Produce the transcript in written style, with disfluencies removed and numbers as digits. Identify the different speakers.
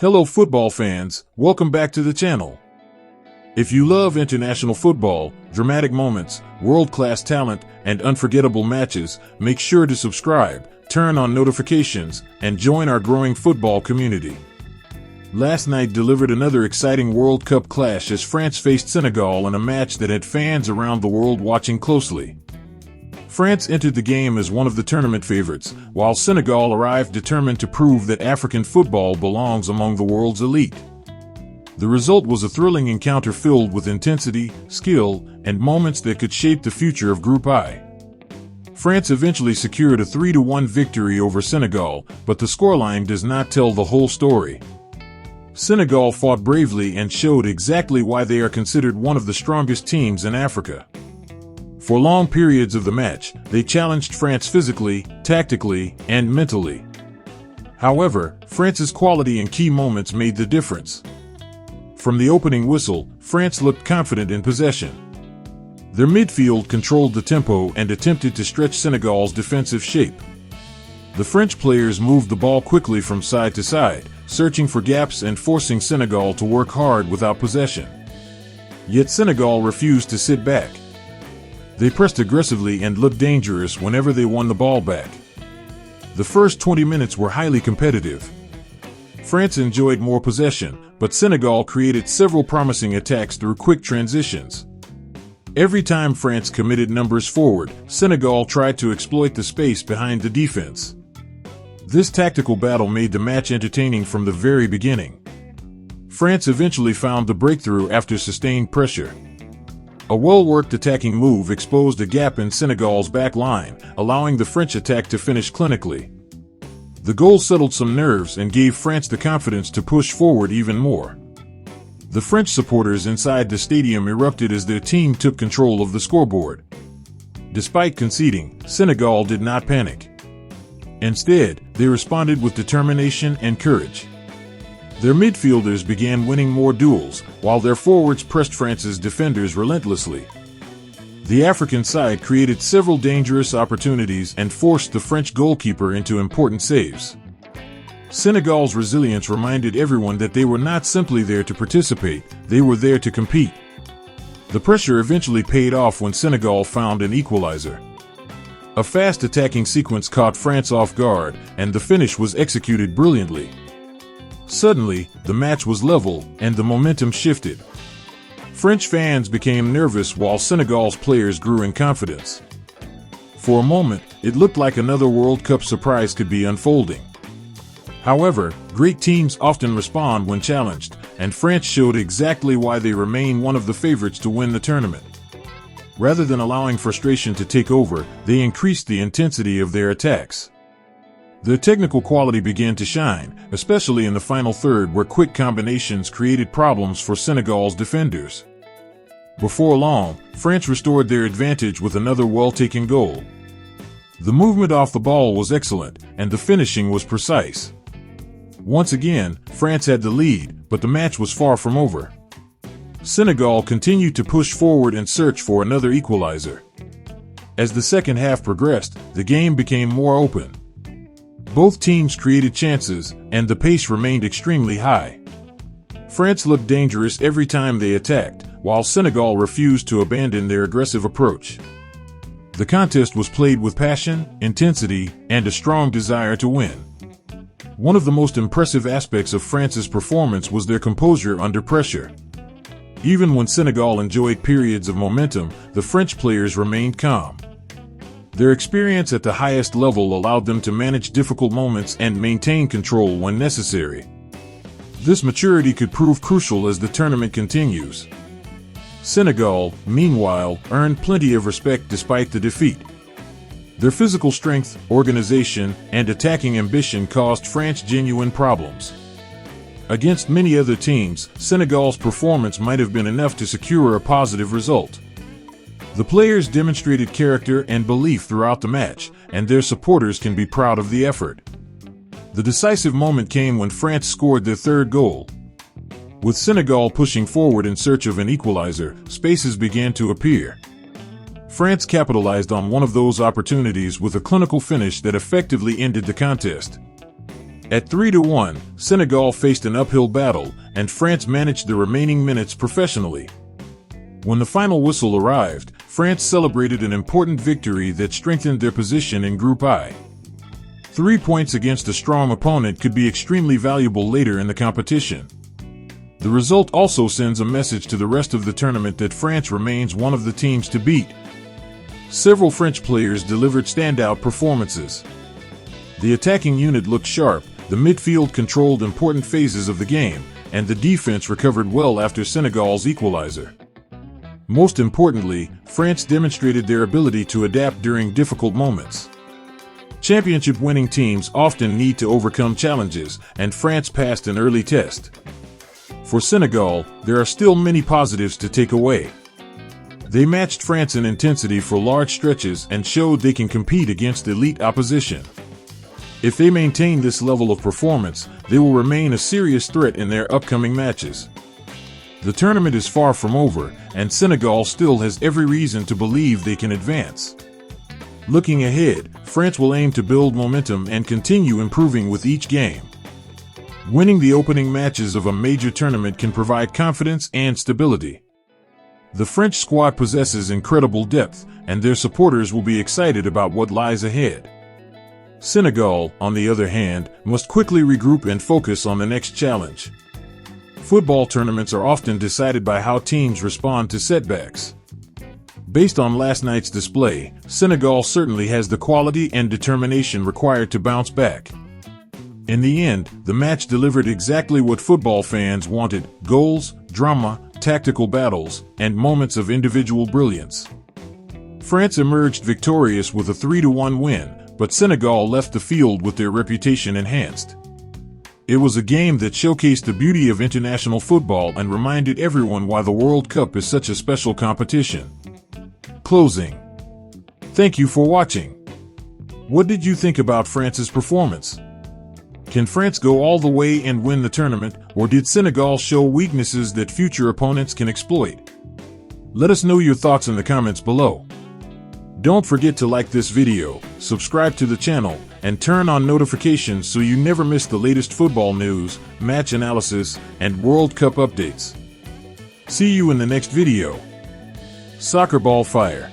Speaker 1: Hello football fans, welcome back to the channel. If you love international football, dramatic moments, world-class talent, and unforgettable matches, make sure to subscribe, turn on notifications, and join our growing football community. Last night delivered another exciting World Cup clash as France faced Senegal in a match that had fans around the world watching closely. France entered the game as one of the tournament favorites, while Senegal arrived determined to prove that African football belongs among the world's elite. The result was a thrilling encounter filled with intensity, skill, and moments that could shape the future of Group I. France eventually secured a 3-1 victory over Senegal, but the scoreline does not tell the whole story. Senegal fought bravely and showed exactly why they are considered one of the strongest teams in Africa. For long periods of the match, they challenged France physically, tactically, and mentally. However, France's quality in key moments made the difference. From the opening whistle, France looked confident in possession. Their midfield controlled the tempo and attempted to stretch Senegal's defensive shape. The French players moved the ball quickly from side to side, searching for gaps and forcing Senegal to work hard without possession. Yet Senegal refused to sit back. They pressed aggressively and looked dangerous whenever they won the ball back. The first 20 minutes were highly competitive. France enjoyed more possession, but Senegal created several promising attacks through quick transitions. Every time France committed numbers forward, Senegal tried to exploit the space behind the defense. This tactical battle made the match entertaining from the very beginning. France eventually found the breakthrough after sustained pressure. A well-worked attacking move exposed a gap in Senegal's back line, allowing the French attack to finish clinically. The goal settled some nerves and gave France the confidence to push forward even more. The French supporters inside the stadium erupted as their team took control of the scoreboard. Despite conceding, Senegal did not panic. Instead, they responded with determination and courage. Their midfielders began winning more duels, while their forwards pressed France's defenders relentlessly. The African side created several dangerous opportunities and forced the French goalkeeper into important saves. Senegal's resilience reminded everyone that they were not simply there to participate, they were there to compete. The pressure eventually paid off when Senegal found an equalizer. A fast attacking sequence caught France off guard, and the finish was executed brilliantly. Suddenly, the match was level, and the momentum shifted. French fans became nervous while Senegal's players grew in confidence. For a moment, it looked like another World Cup surprise could be unfolding. However, great teams often respond when challenged, and France showed exactly why they remain one of the favorites to win the tournament. Rather than allowing frustration to take over, they increased the intensity of their attacks. Their technical quality began to shine, especially in the final third where quick combinations created problems for Senegal's defenders. Before long, France restored their advantage with another well-taken goal. The movement off the ball was excellent, and the finishing was precise. Once again, France had the lead, but the match was far from over. Senegal continued to push forward and search for another equalizer. As the second half progressed, the game became more open. Both teams created chances, and the pace remained extremely high. France looked dangerous every time they attacked, while Senegal refused to abandon their aggressive approach. The contest was played with passion, intensity, and a strong desire to win. One of the most impressive aspects of France's performance was their composure under pressure. Even when Senegal enjoyed periods of momentum, the French players remained calm. Their experience at the highest level allowed them to manage difficult moments and maintain control when necessary. This maturity could prove crucial as the tournament continues. Senegal, meanwhile, earned plenty of respect despite the defeat. Their physical strength, organization, and attacking ambition caused France genuine problems. Against many other teams, Senegal's performance might have been enough to secure a positive result. The players demonstrated character and belief throughout the match, and their supporters can be proud of the effort. The decisive moment came when France scored their third goal. With Senegal pushing forward in search of an equalizer, spaces began to appear. France capitalized on one of those opportunities with a clinical finish that effectively ended the contest. At 3-1, Senegal faced an uphill battle, and France managed the remaining minutes professionally. When the final whistle arrived, France celebrated an important victory that strengthened their position in Group I. 3 points against a strong opponent could be extremely valuable later in the competition. The result also sends a message to the rest of the tournament that France remains one of the teams to beat. Several French players delivered standout performances. The attacking unit looked sharp, the midfield controlled important phases of the game, and the defense recovered well after Senegal's equalizer. Most importantly, France demonstrated their ability to adapt during difficult moments. Championship-winning teams often need to overcome challenges, and France passed an early test. For Senegal, there are still many positives to take away. They matched France in intensity for large stretches and showed they can compete against elite opposition. If they maintain this level of performance, they will remain a serious threat in their upcoming matches. The tournament is far from over, and Senegal still has every reason to believe they can advance. Looking ahead, France will aim to build momentum and continue improving with each game. Winning the opening matches of a major tournament can provide confidence and stability. The French squad possesses incredible depth, and their supporters will be excited about what lies ahead. Senegal, on the other hand, must quickly regroup and focus on the next challenge. Football tournaments are often decided by how teams respond to setbacks. Based on last night's display, Senegal certainly has the quality and determination required to bounce back. In the end, the match delivered exactly what football fans wanted: goals, drama, tactical battles, and moments of individual brilliance. France emerged victorious with a 3-1 win, but Senegal left the field with their reputation enhanced. It was a game that showcased the beauty of international football and reminded everyone why the World Cup is such a special competition. Closing. Thank you for watching. What did you think about France's performance? Can France go all the way and win the tournament, or did Senegal show weaknesses that future opponents can exploit? Let us know your thoughts in the comments below. Don't forget to like this video, subscribe to the channel, and turn on notifications so you never miss the latest football news, match analysis, and World Cup updates. See you in the next video. Soccer ball fire.